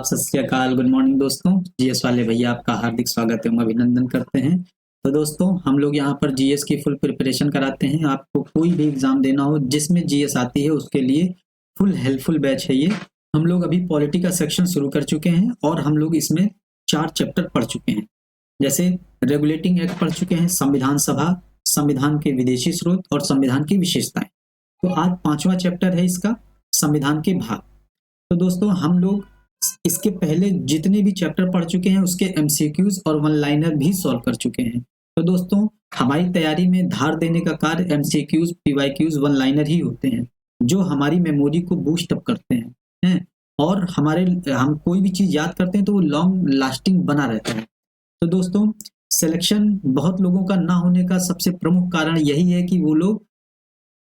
आदाब, सत श्री अकाल, गुड मॉर्निंग दोस्तों। जीएस वाले भैया आपका हार्दिक स्वागत एवं अभिनंदन करते हैं। तो दोस्तों हम लोग यहाँ पर जीएस की फुल प्रिपरेशन कराते हैं। आपको कोई भी एग्जाम देना हो जिसमें जीएस आती है उसके लिए फुल हेल्पफुल बैच है ये। हम लोग अभी पॉलिटी का सेक्शन शुरू कर चुके हैं और हम लोग इसमें 4 चैप्टर पढ़ चुके हैं। जैसे रेगुलेटिंग एक्ट पढ़ चुके हैं, संविधान सभा, संविधान के विदेशी स्रोत और संविधान की विशेषताएं। तो आज 5वां चैप्टर है इसका, संविधान के भाग। तो दोस्तों हम लोग इसके पहले जितने भी चैप्टर पढ़ चुके हैं उसके एमसीक्यूज और वन लाइनर भी सॉल्व कर चुके हैं। तो दोस्तों हमारी तैयारी में धार देने का कार्य एमसीक्यूज, पीवाईक्यूज, वन लाइनर ही होते हैं जो हमारी मेमोरी को बूस्ट अप करते हैं और हम कोई भी चीज याद करते हैं तो वो लॉन्ग लास्टिंग बना रहता है। तो दोस्तों सिलेक्शन बहुत लोगों का ना होने का सबसे प्रमुख कारण यही है कि वो लोग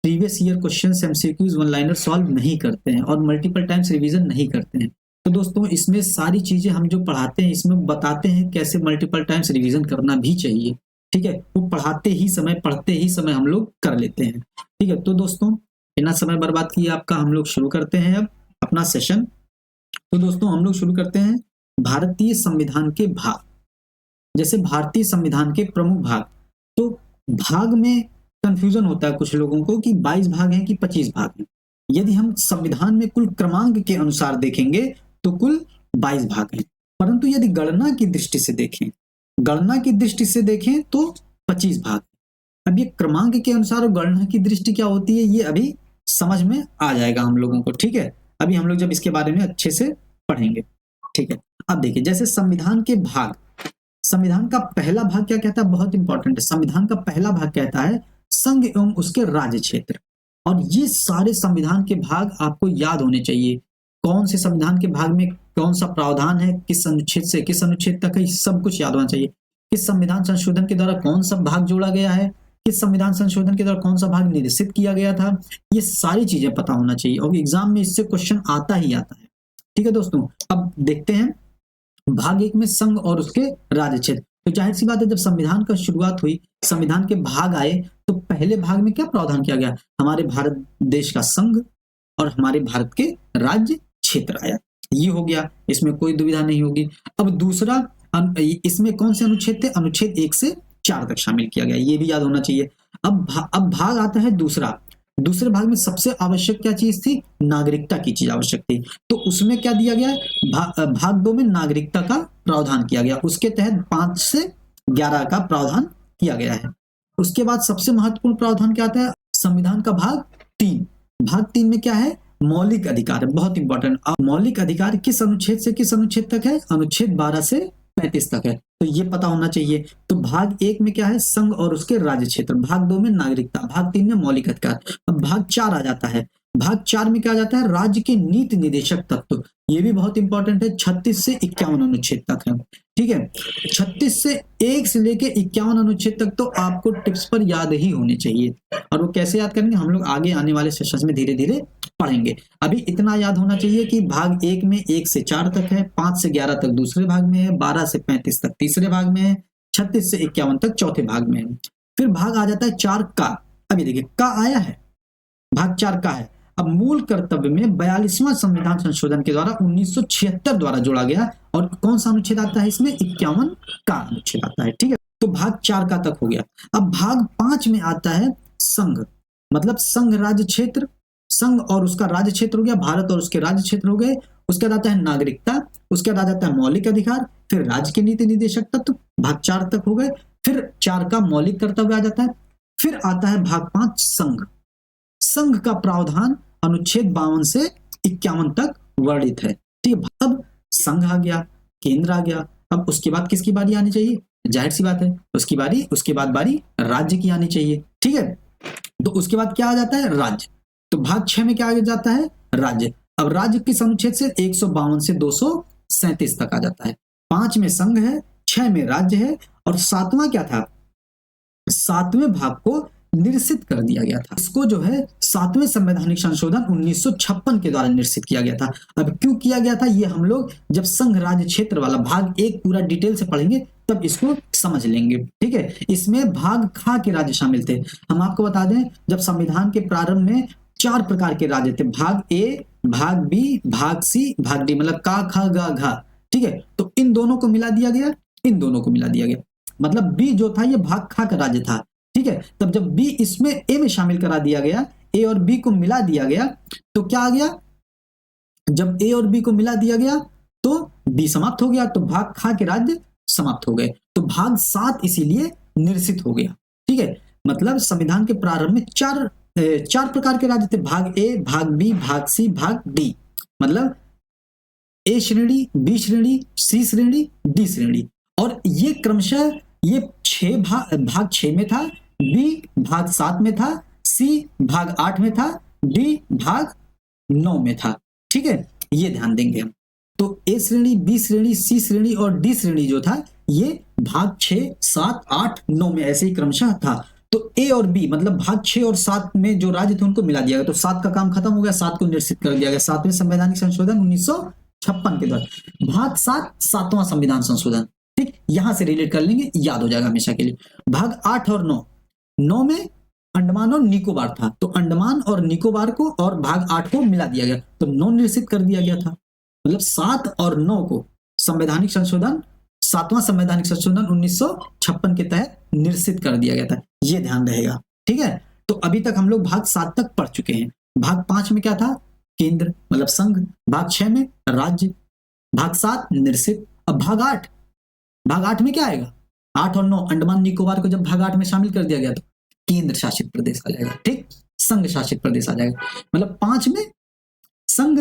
previous year questions, MCQs, one liner solve नहीं करते हैं और मल्टीपल टाइम्स रिवीजन नहीं करते हैं। तो दोस्तों इसमें सारी चीजें हम जो पढ़ाते हैं इसमें बताते हैं कैसे मल्टीपल टाइम्स रिवीजन करना भी चाहिए। ठीक है, वो पढ़ते ही समय हम लोग कर लेते हैं। ठीक है, तो दोस्तों बिना समय बर्बाद किए आपका हम लोग शुरू करते हैं अब अपना सेशन। तो दोस्तों हम लोग शुरू करते हैं भारतीय संविधान के भाग। जैसे भारतीय संविधान के प्रमुख भाग, तो भाग में कंफ्यूजन होता है कुछ लोगों को कि 22 भाग हैं कि 25 भाग हैं। यदि हम संविधान में कुल क्रमांक के अनुसार देखेंगे तो कुल 22 भाग हैं, परंतु यदि गणना की दृष्टि से देखें तो 25 भाग। अब ये क्रमांक के अनुसार और गणना की दृष्टि क्या होती है ये अभी समझ में आ जाएगा हम लोगों को। ठीक है, अभी हम लोग जब इसके बारे में अच्छे से पढ़ेंगे। ठीक है, अब देखिए जैसे संविधान के भाग, संविधान का पहला भाग क्या कहता है, बहुत इंपॉर्टेंट है। संविधान का पहला भाग कहता है संघ एवं उसके राज्य क्षेत्र। और ये सारे संविधान के भाग आपको याद होने चाहिए। कौन से संविधान के भाग में कौन सा प्रावधान है, किस अनुच्छेद से किस अनुच्छेद तक है, सब कुछ याद होना चाहिए। किस संविधान संशोधन के द्वारा कौन सा भाग जोड़ा गया है, किस संविधान संशोधन के द्वारा कौन सा भाग निरसित किया गया था, ये सारी चीजें पता होना चाहिए और एग्जाम में इससे क्वेश्चन आता ही आता है। ठीक है दोस्तों, अब देखते हैं भाग 1 में संघ और उसके राज्य क्षेत्र। तो जाहिर सी बात है जब संविधान का शुरुआत हुई, संविधान के भाग आए, तो पहले भाग में क्या प्रावधान किया गया, हमारे भारत देश का संघ और हमारे भारत के राज्य क्षेत्र आया। ये हो गया, इसमें कोई दुविधा नहीं होगी। अब दूसरा, इसमें कौन से अनुच्छेद थे, अनुच्छेद 1 से 4 तक शामिल किया गया, ये भी याद होना चाहिए। अब भाग आता है दूसरा। दूसरे भाग में सबसे आवश्यक क्या चीज थी, नागरिकता की चीज आवश्यक थी। तो उसमें क्या दिया गया, भाग 2 में नागरिकता का प्रावधान किया गया, उसके तहत 5 से 11 का प्रावधान किया गया है। उसके बाद सबसे महत्वपूर्ण प्रावधान क्या आता है, संविधान का भाग 3। भाग 3 में क्या है, मौलिक अधिकार, बहुत इंपॉर्टेंट। मौलिक अधिकार किस अनुच्छेद से किस अनुच्छेद तक है, अनुच्छेद 12 से 35 तक है, तो ये पता होना चाहिए। तो भाग 1 में क्या है, संघ और उसके राज्य क्षेत्र, भाग 2 में नागरिकता, भाग 3 में मौलिक अधिकार। अब भाग 4 आ जाता है। भाग 4 में क्या आ जाता है, राज्य के नीति निदेशक तत्व, ये भी बहुत इंपॉर्टेंट है। 36 से 51 अनुच्छेद तक है। ठीक है, 36 से 1 से लेके 51 अनुच्छेद तक तो आपको टिप्स पर याद ही होने चाहिए। और वो कैसे याद करेंगे हम लोग आगे आने वाले सेशंस में धीरे धीरे पढ़ेंगे। अभी इतना याद होना चाहिए कि भाग 1 में 1 से 4 तक है, 5 से 11 तक दूसरे भाग में है, 12 से 35 तक तीसरे भाग में है, 36 से 51 तक चौथे भाग में है। फिर भाग आ जाता है 4 का। अभी देखिए का आया है, भाग 4 का है। अब मूल कर्तव्य में 42वां संविधान संशोधन के द्वारा 1976 द्वारा जोड़ा गया, और कौन सा अनुच्छेद आता है इसमें, 51 का अनुच्छेद आता है। ठीक है, तो भाग 4 का तक हो गया। अब भाग 5 में आता है संघ, मतलब संघ राज्य क्षेत्र, संघ और उसका राज्य क्षेत्र हो गया, भारत और उसके राज्य क्षेत्र हो गए। उसके बाद आता है नागरिकता, उसके बाद आता है मौलिक अधिकार, फिर राज्य के नीति निदेशक तत्व, भाग 4 तक हो गए। फिर 4 का मौलिक कर्तव्य आ जाता है। फिर आता है भाग 5 संघ। संघ का प्रावधान अनुच्छेद 52 से 51 तक वर्णित है। ठीक है, अब संघ आ गया, केंद्र आ गया। अब उसके बाद किसकी बारी आनी चाहिए, जाहिर सी बात है उसके बाद बारी राज्य की आनी चाहिए। ठीक है, तो उसके बाद क्या आ जाता है, राज्य। तो भाग 6 में क्या आ जाता है, राज्य। अब राज्य किस अनुच्छेद से, 152 से 237 तक आ जाता है। 5 में संघ है, 6 में राज्य है, और 7वां क्या था, 7वें भाग को निरसित कर दिया गया था। इसको जो है 7वें संवैधानिक संशोधन 1956 के द्वारा निरसित किया गया था। अब क्यों किया गया था ये हम लोग जब संघ राज्य क्षेत्र वाला भाग 1 पूरा डिटेल से पढ़ेंगे तब इसको समझ लेंगे। ठीक है, इसमें भाग खा के राज्य शामिल थे। हम आपको बता दें जब संविधान के प्रारंभ में 4 प्रकार के राज्य थे, भाग ए, भाग बी, भाग सी, भाग डी, मतलब का खा गा घा, ठीक है। तो इन दोनों को मिला दिया गया, इन दोनों को मिला दिया गया, मतलब बी जो था ये भाग खा का राज्य था, ठीक है। तब जब बी इसमें ए में शामिल करा दिया गया, ए और बी को मिला दिया गया, तो क्या आ गया, जब ए और बी को मिला दिया गया तो बी समाप्त हो गया, तो भाग खा के राज्य समाप्त हो गए, तो भाग 7 इसीलिए निरसित हो गया, ठीक है। मतलब संविधान के प्रारंभ में चार प्रकार के राज्य थे, भाग ए, भाग बी, भाग सी, भाग डी, मतलब ए श्रेणी, बी श्रेणी, सी श्रेणी, डी श्रेणी, और ये क्रमशः ये भाग 6 में था, बी भाग 7 में था, सी भाग 8 में था, डी भाग 9 में था, ठीक है। ये ध्यान देंगे हम। तो ए श्रेणी, बी श्रेणी, सी श्रेणी और डी श्रेणी जो था ये भाग 6, 7, 8, 9 में ऐसे ही क्रमशः था। तो ए और बी मतलब भाग 6 और 7 में जो राज्य थे उनको मिला दिया गया, तो 7 का काम खत्म हो गया, 7 को निरसित कर दिया गया 7वें संवैधानिक संशोधन 1956 के द्वारा। भाग 7 7वां संविधान संशोधन, ठीक, यहां से रिलेट कर लेंगे, याद हो जाएगा हमेशा के लिए। भाग 8 और 9 में अंडमान और निकोबार था, तो अंडमान और निकोबार को और भाग 8 को मिला दिया गया, तो 9 निरसित कर दिया गया था, मतलब 7 और 9 को संवैधानिक संशोधन 7वां संवैधानिक संशोधन 1956 के तहत निरसित कर दिया गया था, ये ध्यान रहेगा, ठीक है। तो अभी तक हम लोग भाग 7 तक पढ़ चुके हैं। भाग 5 में क्या था, केंद्र मतलब संघ, भाग 6 में राज्य, भाग 7 निरसित। अब भाग 8 में क्या आएगा, 8 और 9 अंडमान निकोबार को जब भाग 8 में शामिल कर दिया गया तो केंद्र शासित प्रदेश आ जाएगा, ठीक, संघ शासित प्रदेश आ जाएगा, मतलब 5 में संघ,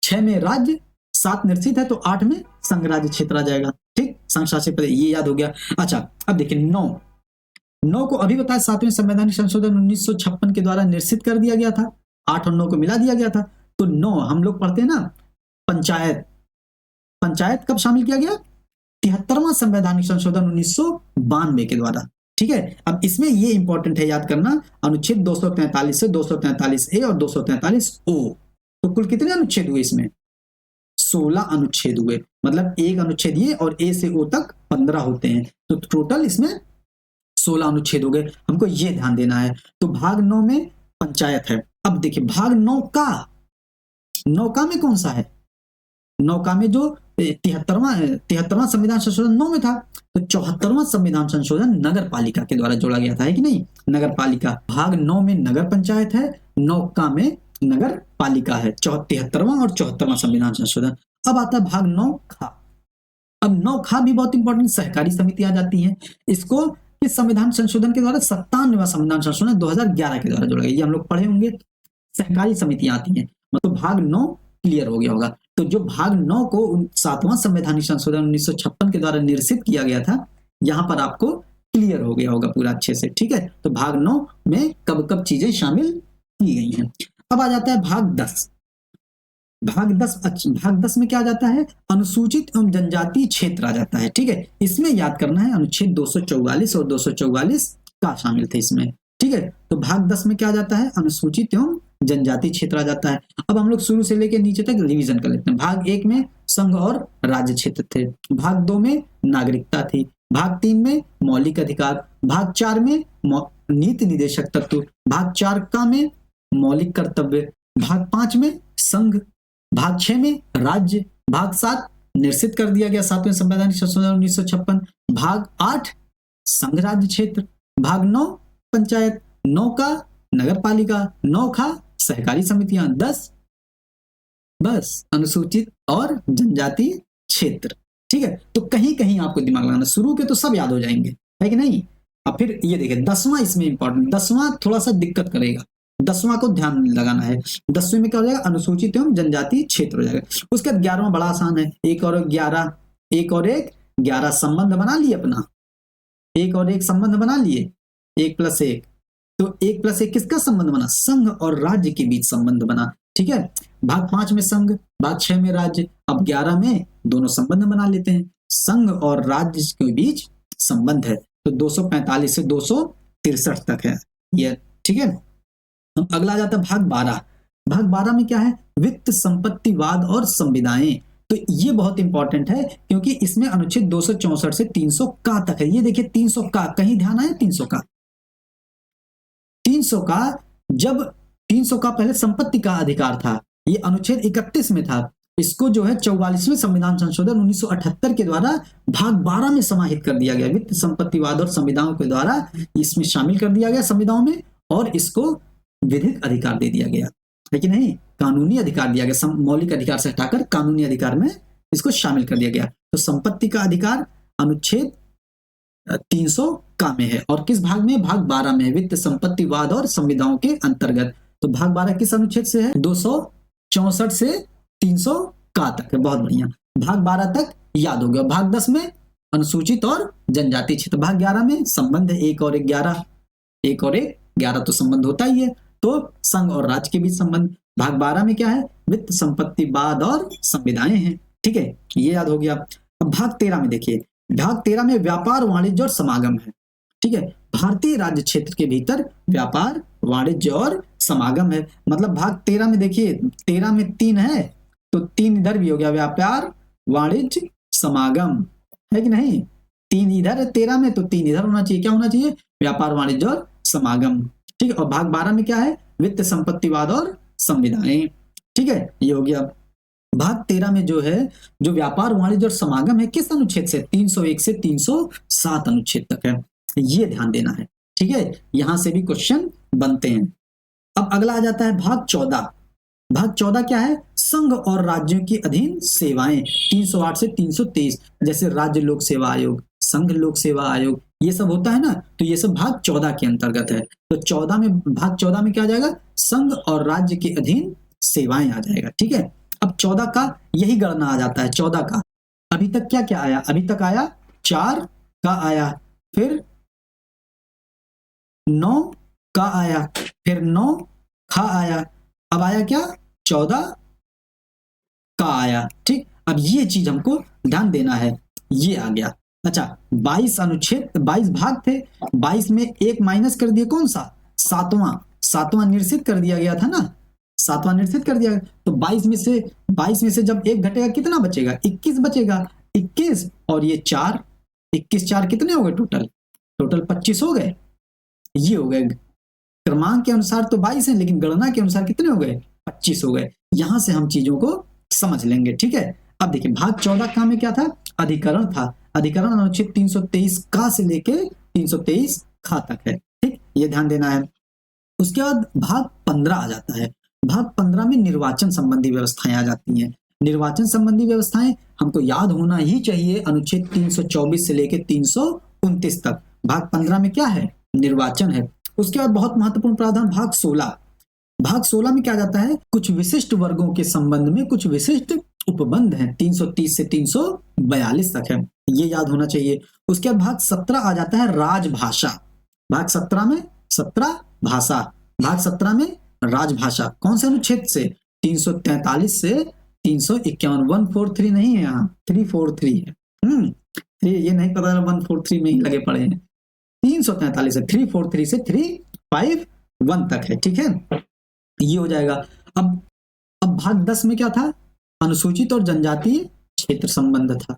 6 में राज्य, 7 निरसित है तो 8 में संघ राज्य क्षेत्र आ जाएगा, ठीक, संघ शासित प्रदेश, ये याद हो गया। अच्छा अब देखिए 9 को अभी बताया 7वें संवैधानिक संशोधन 1956 के द्वारा निरसित कर दिया गया था, 8 और 9 को मिला दिया गया था, तो 9 हम लोग पढ़ते हैं ना, पंचायत कब शामिल किया गया, 73वां संवैधानिक संशोधन 1992 के द्वारा, ठीक है। अब इसमें ये इंपॉर्टेंट है याद करना, अनुच्छेद 243 से 243 ए और 243 ओ, तो कुल कितने अनुच्छेद हुए इसमें, 16 अनुच्छेद हुए, मतलब एक अनुच्छेद ये और ए से ओ तक 15 होते हैं, तो टोटल इसमें 16 अनुच्छेद हो गए, हमको ये ध्यान देना है। तो भाग 9 में पंचायत है। अब देखिए भाग 9 का में कौन सा है, 9 का में जो 73वां संविधान संशोधन 9 में था, तो 74वां संविधान संशोधन नगर पालिका के द्वारा जोड़ा गया था, है कि नहीं, नगर पालिका। भाग 9 में नगर पंचायत है, 9 का में नगर पालिका है, 73वां और 74वां संविधान संशोधन। अब आता है भाग 9 खा। अब 9 खा भी बहुत इंपॉर्टेंट, सहकारी समिति आ जाती है, इसको इस संविधान संशोधन के द्वारा 97वां संविधान संशोधन 2011 के द्वारा जोड़ा गया, ये हम लोग पढ़े होंगे, सहकारी समितियां आती हैं, मतलब भाग 9 क्लियर हो गया होगा। तो जो भाग 9 को 7वां संवैधानिक संशोधन 1956 के द्वारा निरसित किया गया था, यहां पर आपको क्लियर हो गया होगा पूरा अच्छे से, ठीक है। तो भाग 9 में कब कब चीजें शामिल की गई हैं। अब आ जाता है भाग 10। भाग 10 में क्या आ जाता है, अनुसूचित एवं जनजातीय क्षेत्र आ जाता है, ठीक है। इसमें याद करना है अनुच्छेद 244 और 244 का शामिल थे इसमें, ठीक है। तो भाग 10 में क्या आ जाता है, अनुसूचित एवं जनजातीय क्षेत्र आ जाता है। अब हम लोग शुरू से लेकर नीचे तक रिवीजन कर लेते हैं। भाग 1 में संघ और राज्य क्षेत्र थे, भाग 2 में नागरिकता थी, भाग 3 में मौलिक अधिकार, भाग 4 में नीति निदेशक तत्व, भाग 4 का में मौलिक कर्तव्य, भाग 5 में संघ, भाग 6 में राज्य, भाग 7 निरसित कर दिया गया 7वें संवैधानिक संशोधन 1956, भाग 8 संघ राज्य क्षेत्र, भाग 9 पंचायत, 9 का नगर पालिका, 9 खा सहकारी समितियां, 10 बस अनुसूचित और जनजातीय क्षेत्र, ठीक है। तो कहीं कहीं आपको दिमाग लगाना, शुरू के तो सब याद हो जाएंगे, है कि नहीं। अब फिर ये देखिए 10वां इसमें इंपॉर्टेंट, 10वां थोड़ा सा दिक्कत करेगा, 10वां को ध्यान लगाना है। 10वें में क्या हो जाएगा, अनुसूचित एवं जनजातीय क्षेत्र हो जाएगा। उसके बाद 11वां बड़ा आसान है, 1 और 1 11 संबंध बना लिए अपना, 1 और 1 संबंध बना लिए, 1 + 1, तो 1 + 1 किसका संबंध बना, संघ और राज्य के बीच संबंध बना, ठीक है। भाग 5 में संघ, भाग 6 में राज्य, अब 11 में दोनों संबंध बना लेते हैं, संघ और राज्य के बीच संबंध है, तो 245 से 263 तक है ये, ठीक है। अगला आ जाता है भाग 12। भाग 12 में क्या है, वित्त संपत्तिवाद और संविदाएं, तो ये बहुत इंपॉर्टेंट है क्योंकि इसमें अनुच्छेद 264 से 300 का तक है। ये देखिए 300 का, कहीं ध्यान आया 300 का, 300 का, जब 300 का पहले संपत्ति का अधिकार था, ये अनुच्छेद 31 में था। इसको जो है 44वें संविधान संशोधन 1978 के द्वारा भाग 12 में समाहित कर दिया गया। वित्त संपत्तिवाद और संविधाओं के द्वारा इसमें शामिल कर दिया गया संविधाओं में, और इसको विधिक अधिकार दे दिया गया है कि नहीं, कानूनी अधिकार दिया गया। मौलिक अधिकार से हटाकर कानूनी अधिकार में इसको शामिल कर दिया गया। तो संपत्ति का अधिकार अनुच्छेद 300 का में है, और किस भाग में? भाग 12 में, वित्त संपत्तिवाद और संविधाओं के अंतर्गत। तो भाग 12 किस अनुच्छेद से है? 264 से 300 का तक है। बहुत बढ़िया, भाग 12 तक याद हो गया। भाग 10 में अनुसूचित और जनजाति क्षेत्र। भाग 11 में संबंध 1 और 11, 1 और 11 तो संबंध होता ही है, तो संघ और राज्य के बीच संबंध। भाग 12 में क्या है? वित्त संपत्तिवाद और संविधाएं हैं। ठीक है, ये याद हो गया। अब भाग 13 में देखिए, भाग 13 में व्यापार, वाणिज्य और समागम है। ठीक है, भारतीय राज्य क्षेत्र के भीतर व्यापार, वाणिज्य और समागम है। मतलब भाग 13 में देखिए, 13 में 3 है तो 3 इधर भी हो गया, व्यापार, वाणिज्य, समागम, है कि नहीं? 3 इधर है 13 में तो 3 इधर होना चाहिए। क्या होना चाहिए? व्यापार, वाणिज्य और समागम। ठीक है, और भाग 12 में क्या है? वित्त संपत्तिवाद और संविधाएं। ठीक है, ये हो गया। भाग 13 में जो है, जो व्यापार, वाणिज्य और समागम है, किस अनुच्छेद से? 301 से 307 अनुच्छेद तक है। ये ध्यान देना है। ठीक है, यहां से भी क्वेश्चन बनते हैं। अब अगला आ जाता है भाग 14। भाग 14 क्या है? संघ और राज्यों के अधीन सेवाएं, 308 से 323। जैसे राज्य लोक सेवा आयोग, संघ लोक सेवा आयोग, ये सब होता है ना, तो ये सब भाग 14 के अंतर्गत है। तो 14 में, भाग 14 में क्या आ जाएगा? संघ और राज्य के अधीन सेवाएं आ जाएगा। ठीक है, अब 14 का यही गणना आ जाता है। 14 का अभी तक क्या क्या आया? अभी तक आया 4 का आया, फिर 9 का आया, फिर 9 खा आया, अब आया क्या? 14 का आया। ठीक, अब ये चीज हमको ध्यान देना है। ये आ गया। अच्छा, 22 अनुच्छेद, 22 भाग थे, 22 में एक माइनस कर दिया, कौन सा? 7वां निश्चित कर दिया गया था ना, 7वां निश्चित कर दिया। तो 22 में से जब एक घटेगा कितना बचेगा? 21 बचेगा। 21 और ये 4, 21 4 कितने हो गए? टोटल 25 हो गए। ये हो गए, क्रमांक के अनुसार तो 22 है, लेकिन गणना के अनुसार कितने हो गए? 25 हो गए। यहां से हम चीजों को समझ लेंगे। ठीक है, अब देखिए भाग 14 का में क्या था? अधिकरण था। अधिकरण अनुच्छेद 323 का से लेके 323 खा तक है। ठीक, ये ध्यान देना है। उसके बाद भाग 15 आ जाता है। भाग 15 में निर्वाचन संबंधी व्यवस्थाएं आ जाती हैं। निर्वाचन संबंधी व्यवस्थाएं हमको याद होना ही चाहिए। अनुच्छेद 324 से लेके 329 तक भाग 15 में क्या है? निर्वाचन है। उसके बाद बहुत महत्वपूर्ण प्रावधान भाग 16। भाग 16 में क्या जाता है? कुछ विशिष्ट वर्गों के संबंध में कुछ विशिष्ट उपबंध हैं। 330 से 342 तक है, ये याद होना चाहिए। उसके बाद भाग 17 आ जाता है राजभाषा। भाग 17 में 17 भाषा, भाग 17 में राजभाषा। कौन से अनुच्छेद से? 343 से 351। 143 नहीं है यहाँ, 343 है। ये नहीं पता, 143 में ही लगे पड़े हैं। 343 से 343 से 351 तक है। ठीक है, ये हो जाएगा। अब भाग 10 में क्या था? अनुसूचित और जनजातीय क्षेत्र संबंध था।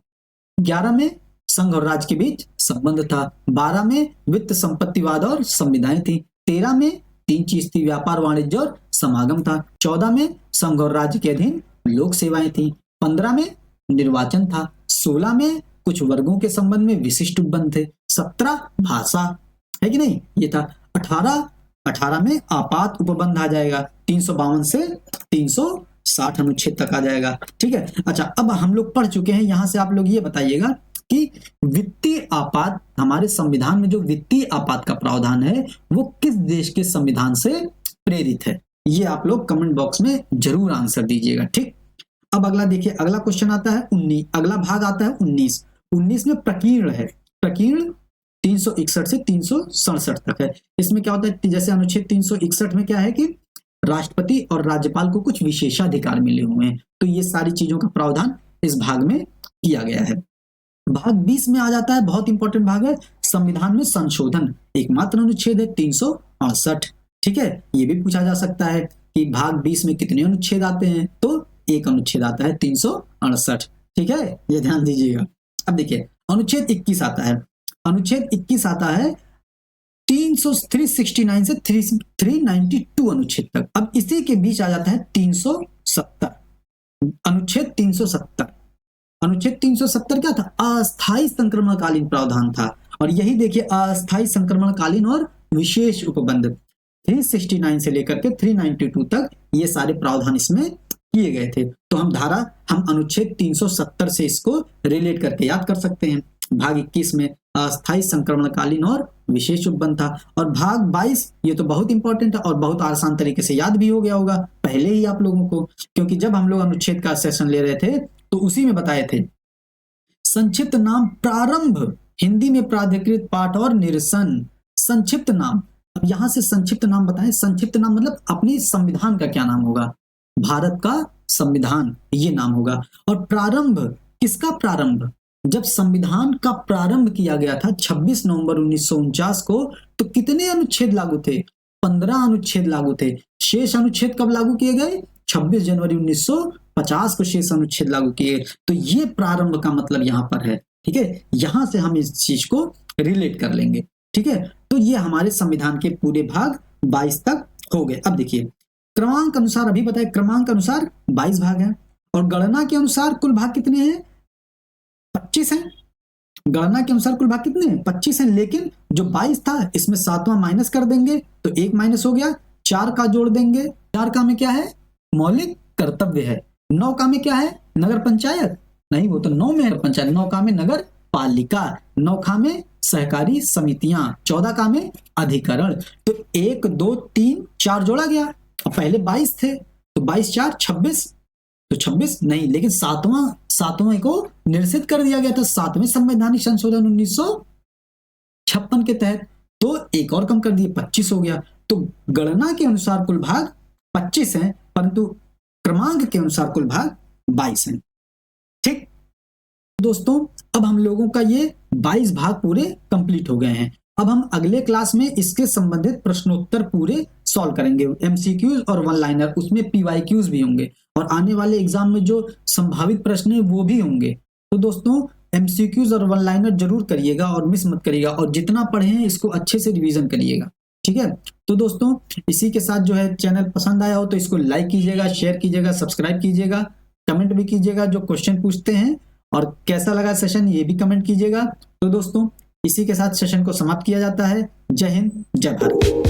11 में संघ और राज्य के बीच संबंध था। 12 में वित्त संपत्तिवाद और संविधाएं थी। 13 में 3 चीज थी, व्यापार, वाणिज्य और समागम था। 14 में संघ और राज्य के अधीन लोक सेवाएं थी। 15 में निर्वाचन था। 16 में कुछ वर्गों के संबंध में विशिष्ट उपबंध थे। 17 भाषा, है कि नहीं? ये था। 18 में आपात उपबंध आ जाएगा। 352 से 360 अनुच्छेद तक आ जाएगा। ठीक है, अच्छा, अब हम लोग पढ़ चुके हैं। यहां से आप लोग ये बताइएगा कि वित्तीय आपात, हमारे संविधान में जो वित्तीय आपात का प्रावधान है वो किस देश के संविधान से प्रेरित है? ये आप लोग कमेंट बॉक्स में जरूर आंसर दीजिएगा। ठीक, अब अगला देखिए, अगला क्वेश्चन आता है 19। अगला भाग आता है 19। 19 में प्रकीर्ण है। प्रकीर्ण 361 से 367 तक है। इसमें क्या होता है? जैसे अनुच्छेद 361 में क्या है कि राष्ट्रपति और राज्यपाल को कुछ विशेषाधिकार मिले हुए हैं, तो ये सारी चीजों का प्रावधान इस भाग में किया गया है। भाग 20 में आ जाता है, बहुत इंपॉर्टेंट भाग है, संविधान में संशोधन। एकमात्र अनुच्छेद है 368। ठीक है, ये भी पूछा जा सकता है कि भाग 20 में कितने अनुच्छेद आते हैं? तो एक अनुच्छेद आता है 368। ठीक है, ये ध्यान दीजिएगा। अब देखिए अनुच्छेद 21 आता है। अनुच्छेद 21 आता है 369 से 392 अनुच्छेद तक। अब इसी के बीच आ जाता है अनुच्छेद 370। अनुच्छेद 370 क्या था? अस्थायी संक्रमणकालीन प्रावधान था। और यही देखिए अस्थायी संक्रमणकालीन और विशेष उपबंध 369 से लेकर के 392 तक ये सारे प्रावधान इसमें किए गए थे। तो हम अनुच्छेद 370 से इसको रिलेट करके याद कर सकते हैं। भाग 21 में अस्थायी संक्रमणकालीन और विशेष उपबंध था। और भाग 22 ये तो बहुत इंपॉर्टेंट है और बहुत आसान तरीके से याद भी हो गया होगा पहले ही आप लोगों को, क्योंकि जब हम लोग अनुच्छेद का सेशन ले रहे थे तो उसी में बताए थे। संक्षिप्त नाम प्रारंभ, हिंदी में प्राधिकृत पाठ और निरसन। संक्षिप्त नाम, अब यहां से संक्षिप्त नाम बताएं। संक्षिप्त नाम मतलब अपनी संविधान का क्या नाम होगा? भारत का संविधान ये नाम होगा। और प्रारंभ, किसका प्रारंभ? जब संविधान का प्रारंभ किया गया था 26 नवंबर 1949 को, तो कितने अनुच्छेद लागू थे? 15 अनुच्छेद लागू थे। शेष अनुच्छेद कब लागू किए गए? 26 जनवरी 1950 को शेष अनुच्छेद लागू किए। तो ये प्रारंभ का मतलब यहाँ पर है। ठीक है, यहां से हम इस चीज को रिलेट कर लेंगे। ठीक है, तो ये हमारे संविधान के पूरे भाग 22 तक हो गए। अब देखिए क्रमांक अनुसार, अभी बताए क्रमांक अनुसार 22 भाग हैं और गणना के अनुसार कुल भाग कितने हैं? 25 हैं। गणना के अनुसार कुल भाग कितने हैं? 25 हैं। लेकिन जो 22 था इसमें 7वां माइनस कर देंगे तो 1 माइनस हो गया। 4 का जोड़ देंगे। 4 का में क्या है? मौलिक कर्तव्य है। 9 का में क्या है? नगर पंचायत नहीं, वो तो 9 में पंचायत। 9 का में नगर पालिका। 9 का में सहकारी समितियां। 14 का में अधिकरण। तो 1 2 3 4 जोड़ा गया। अब पहले 22 थे तो 22 4 26, तो 26 नहीं, लेकिन सातवां को निरसित कर दिया गया था 7वें संवैधानिक संशोधन 1956 के तहत। तो एक और कम कर दिए, 25 हो गया। तो गणना के अनुसार कुल भाग 25 हैं, परंतु क्रमांक के अनुसार कुल भाग 22 हैं। ठीक दोस्तों, अब हम लोगों का ये 22 भाग पूरे कंप्लीट हो गए हैं। अब हम अगले क्लास में इसके संबंधित प्रश्नोत्तर पूरे सॉल्व करेंगे। एमसीक्यूज और वन लाइनर, उसमें पीवाईक्यूज भी होंगे और आने वाले एग्जाम में जो संभावित प्रश्न है वो भी होंगे। तो दोस्तों एमसीक्यूज और वन लाइनर जरूर करिएगा और मिस मत करिएगा, और जितना पढ़े हैं इसको अच्छे से रिवीजन करिएगा। ठीक है, तो दोस्तों इसी के साथ जो है चैनल पसंद आया हो तो इसको लाइक कीजिएगा, शेयर कीजिएगा, सब्सक्राइब कीजिएगा, कमेंट भी कीजिएगा जो क्वेश्चन पूछते हैं, और कैसा लगा सेशन ये भी कमेंट कीजिएगा। तो दोस्तों इसी के साथ सेशन को समाप्त किया जाता है। जय हिंद, जय भारत।